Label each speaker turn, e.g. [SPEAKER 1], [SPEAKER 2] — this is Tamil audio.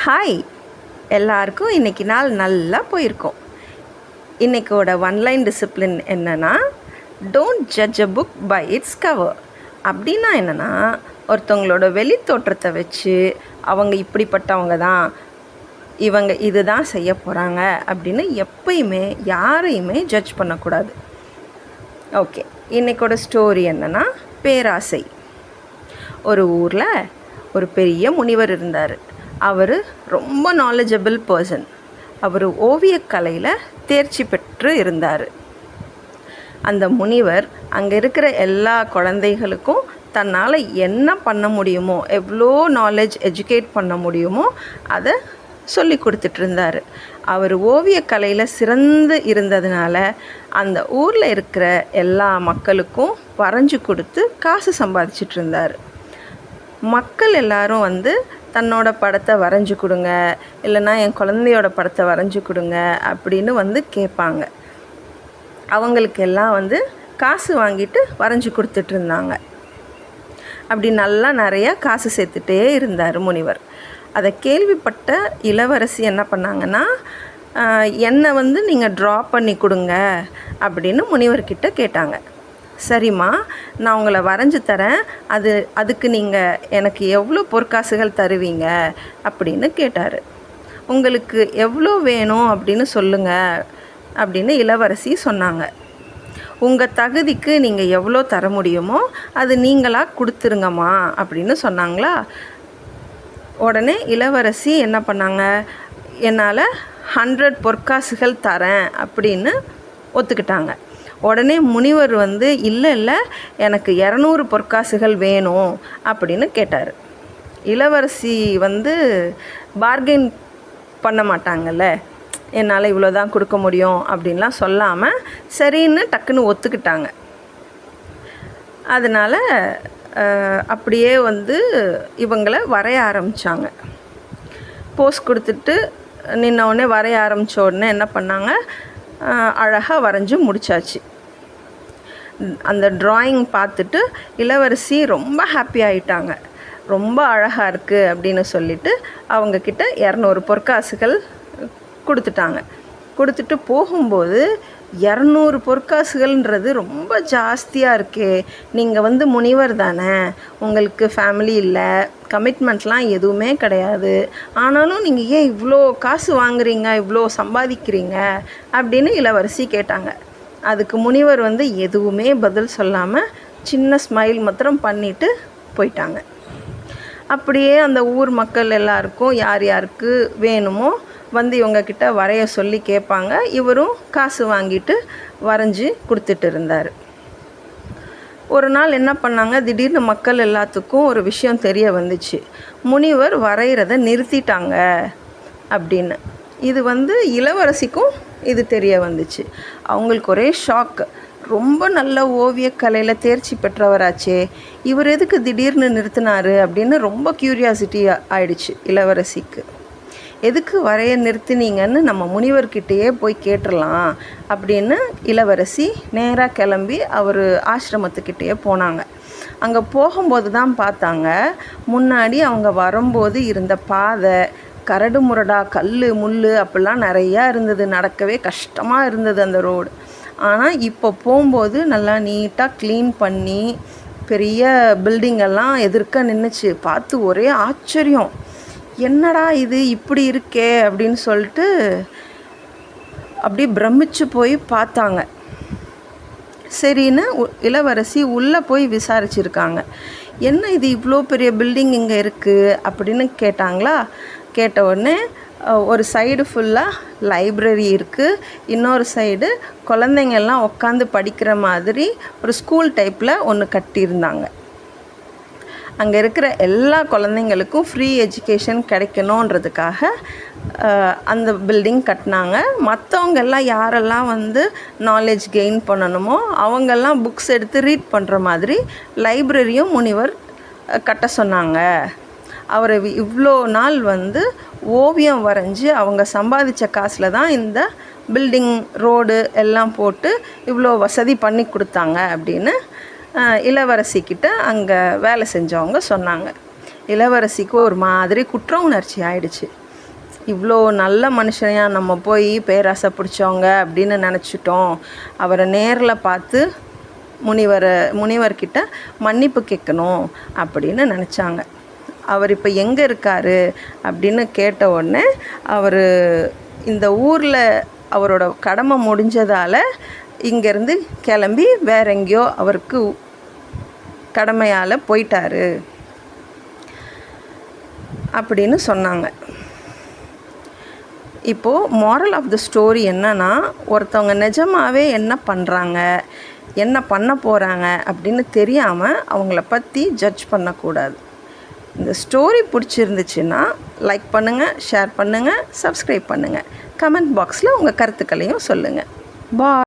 [SPEAKER 1] ஹாய், எல்லாருக்கும் இன்றைக்கி நாள் நல்லா போயிருக்கோம். இன்றைக்கோட ஒன்லைன் டிசிப்ளின் என்னென்னா, don't judge a book by its cover. அப்படின்னா என்னென்னா, ஒருத்தவங்களோட வெளி தோற்றத்தை வச்சு அவங்க இப்படிப்பட்டவங்க தான், இவங்க இது தான் செய்ய போகிறாங்க அப்படின்னு எப்பயுமே யாரையுமே ஜட்ஜ் பண்ணக்கூடாது. ஓகே, இன்றைக்கோட ஸ்டோரி என்னென்னா, பேராசை. ஒரு ஊரில் ஒரு பெரிய முனிவர் இருந்தார். அவர் ரொம்ப நாலேஜபிள் பர்சன். அவர் ஓவியக்கலையில் தேர்ச்சி பெற்று இருந்தார். அந்த முனிவர் அங்கே இருக்கிற எல்லா குழந்தைகளுக்கும் தன்னால் என்ன பண்ண முடியுமோ, எவ்வளோ நாலேஜ் எஜுகேட் பண்ண முடியுமோ அதை சொல்லி கொடுத்துட்ருந்தார். அவர் ஓவியக்கலையில் சிறந்து இருந்ததுனால அந்த ஊரில் இருக்கிற எல்லா மக்களுக்கும் வரைஞ்சி கொடுத்து காசு சம்பாதிச்சிட்டு இருந்தார். மக்கள் எல்லாரும் தன்னோட படத்தை வரைஞ்சி கொடுங்க, இல்லைன்னா என் குழந்தையோட படத்தை வரைஞ்சி கொடுங்க அப்படின்னு கேட்பாங்க. அவங்களுக்கெல்லாம் காசு வாங்கிட்டு வரைஞ்சி கொடுத்துட்ருந்தாங்க. அப்படி நல்லா நிறையா காசு சேர்த்துட்டே இருந்தார் முனிவர். அதை கேள்விப்பட்ட இளவரசி என்ன பண்ணாங்கன்னா, என்னை நீங்கள் ட்ரா பண்ணி கொடுங்க அப்படின்னு முனிவர்கிட்ட கேட்டாங்க. சரிம்மா, நான் உங்களை வரைஞ்சி தரேன், அதுக்கு நீங்கள் எனக்கு எவ்வளோ பொற்காசுகள் தருவீங்க அப்படின்னு கேட்டார். உங்களுக்கு எவ்வளோ வேணும் அப்படின்னு சொல்லுங்கள் அப்படின்னு இளவரசி சொன்னாங்க. உங்கள் தகுதிக்கு நீங்கள் எவ்வளோ தர முடியுமோ அது நீங்களாக கொடுத்துருங்கம்மா அப்படின்னு சொன்னாங்களா. உடனே இளவரசி என்ன பண்ணாங்க, என்னால் 100 பொற்காசுகள் தரேன் அப்படின்னு ஒத்துக்கிட்டாங்க. உடனே முனிவர் இல்லை எனக்கு 200 பொற்காசுகள் வேணும் அப்படின்னு கேட்டார். இளவரசி பார்கெயின் பண்ண மாட்டாங்கல்ல, என்னால் இவ்வளோ தான் கொடுக்க முடியும் அப்படின்லாம் சொல்லாமல் சரின்னு டக்குன்னு ஒத்துக்கிட்டாங்க. அதனால் அப்படியே இவங்களை வரைய ஆரம்பித்தாங்க. போஸ் கொடுத்துட்டு நின்னவுடனே வரைய ஆரம்பித்த உடனே என்ன பண்ணாங்க, அழகாக வரைஞ்சி முடித்தாச்சு. அந்த ட்ராயிங் பார்த்துட்டு இளவரசி ரொம்ப ஹாப்பி ஆகிட்டாங்க. ரொம்ப அழகாக இருக்குது அப்படின்னு சொல்லிவிட்டு அவங்கக்கிட்ட 200 பொற்காசுகள் கொடுத்துட்டாங்க. கொடுத்துட்டு போகும்போது 200 பொற்காசுகள்ன்றது ரொம்ப ஜாஸ்தியாக இருக்கே, நீங்கள் முனிவர் தானே, உங்களுக்கு ஃபேமிலி இல்லை, கமிட்மெண்ட்லாம் எதுவுமே கிடையாது, ஆனாலும் நீங்கள் ஏன் இவ்வளோ காசு வாங்குறீங்க, இவ்வளோ சம்பாதிக்கிறீங்க அப்படின்னு இளவரசி கேட்டாங்க. அதுக்கு முனிவர் எதுவுமே பதில் சொல்லாமல் சின்ன ஸ்மைல் மாத்திரம் பண்ணிவிட்டு போயிட்டாங்க. அப்படியே அந்த ஊர் மக்கள் எல்லாருக்கும் யார் யாருக்கு வேணுமோ இவங்கக்கிட்ட வரைய சொல்லி கேட்பாங்க. இவரும் காசு வாங்கிட்டு வரைஞ்சி கொடுத்துட்டு இருந்தார். ஒரு நாள் என்ன பண்ணாங்க, திடீர்னு மக்கள் எல்லாத்துக்கும் ஒரு விஷயம் தெரிய வந்துச்சு, முனிவர் வரைகிறத நிறுத்திட்டாங்க அப்படின்னு. இது இளவரசிக்கும் இது தெரிய வந்துச்சு. அவங்களுக்கு ஒரே ஷாக். ரொம்ப நல்ல ஓவியக்கலையில் தேர்ச்சி பெற்றவராச்சே, இவர் எதுக்கு திடீர்னு நிறுத்தினார் அப்படின்னு ரொம்ப க்யூரியாசிட்டி ஆயிடுச்சு இளவரசிக்கு. எதுக்கு வரைய நிறுத்தினீங்கன்னு நம்ம முனிவர்கிட்டையே போய் கேட்டுடலாம் அப்படின்னு இளவரசி நேராக கிளம்பி அவர் ஆசிரமத்துக்கிட்டேயே போனாங்க. அங்கே போகும்போது தான் பார்த்தாங்க, முன்னாடி அவங்க வரும்போது இருந்த பாதை கரடு முரடா, கல் முள் அப்படிலாம் நிறையா இருந்தது. நடக்கவே கஷ்டமாக இருந்தது அந்த ரோடு. ஆனால் இப்போ போகும்போது நல்லா நீட்டாக க்ளீன் பண்ணி பெரிய பில்டிங்கெல்லாம் எதிர்க்க நின்றுச்சு. பார்த்து ஒரே ஆச்சரியம், என்னடா இது இப்படி இருக்கே அப்படின்னு சொல்லிட்டு அப்படியே பிரமிச்சு போய் பார்த்தாங்க. சரின்னு இளவரசி உள்ளே போய் விசாரிச்சுருக்காங்க. என்ன இது இவ்வளோ பெரிய பில்டிங் இங்கே இருக்குது அப்படின்னு கேட்டாங்களா. கேட்ட உடனே ஒரு சைடு ஃபுல்லாக லைப்ரரி இருக்குது, இன்னொரு சைடு குழந்தைங்கள்லாம் உட்காந்து படிக்கிற மாதிரி ஒரு ஸ்கூல் டைப்பில் ஒன்று கட்டியிருந்தாங்க. அங்கே இருக்கிற எல்லா குழந்தைங்களுக்கும் ஃப்ரீ எஜுகேஷன் கிடைக்கணுன்றதுக்காக அந்த பில்டிங் கட்டினாங்க. மற்றவங்க எல்லாம் யாரெல்லாம் நாலேஜ் கெயின் பண்ணணுமோ அவங்கெல்லாம் புக்ஸ் எடுத்து ரீட் பண்ணுற மாதிரி லைப்ரரியும் முனிவர் கட்ட சொன்னாங்க. அவர் இவ்வளோ நாள் ஓவியம் வரைஞ்சி அவங்க சம்பாதிச்ச காசில் தான் இந்த பில்டிங் ரோடு எல்லாம் போட்டு இவ்வளோ வசதி பண்ணி கொடுத்தாங்க அப்படின்னு இளவரசிக்கிட்ட அங்கே வேலை செஞ்சவங்க சொன்னாங்க. இளவரசிக்கு ஒரு மாதிரி குற்ற உணர்ச்சி ஆயிடுச்சு. இவ்வளோ நல்ல மனுஷனையாக நம்ம போய் பேராசை பிடிச்சவங்க அப்படின்னு நினச்சிட்டோம். அவரை நேரில் பார்த்து முனிவர்கிட்ட மன்னிப்பு கேட்கணும் அப்படின்னு நினச்சாங்க. அவர் இப்போ எங்கே இருக்கார் அப்படின்னு கேட்ட உடனே அவர் இந்த ஊரில் அவரோட கடமை முடிஞ்சதால் இங்கேருந்து கிளம்பி வேற எங்கேயோ அவருக்கு கடமையால் போயிட்டார் அப்படின்னு சொன்னாங்க. இப்போது மாரல் ஆஃப் த ஸ்டோரி என்னன்னா, ஒருத்தவங்க நிஜமாகவே என்ன பண்ணுறாங்க, என்ன பண்ண போகிறாங்க அப்படின்னு தெரியாமல் அவங்கள பற்றி ஜட்ஜ் பண்ணக்கூடாது. இந்த ஸ்டோரி பிடிச்சிருந்துச்சுன்னா லைக் பண்ணுங்கள், ஷேர் பண்ணுங்கள், சப்ஸ்கிரைப் பண்ணுங்கள், கமெண்ட் பாக்ஸில் உங்கள் கருத்துக்களையும் சொல்லுங்கள். பாய்.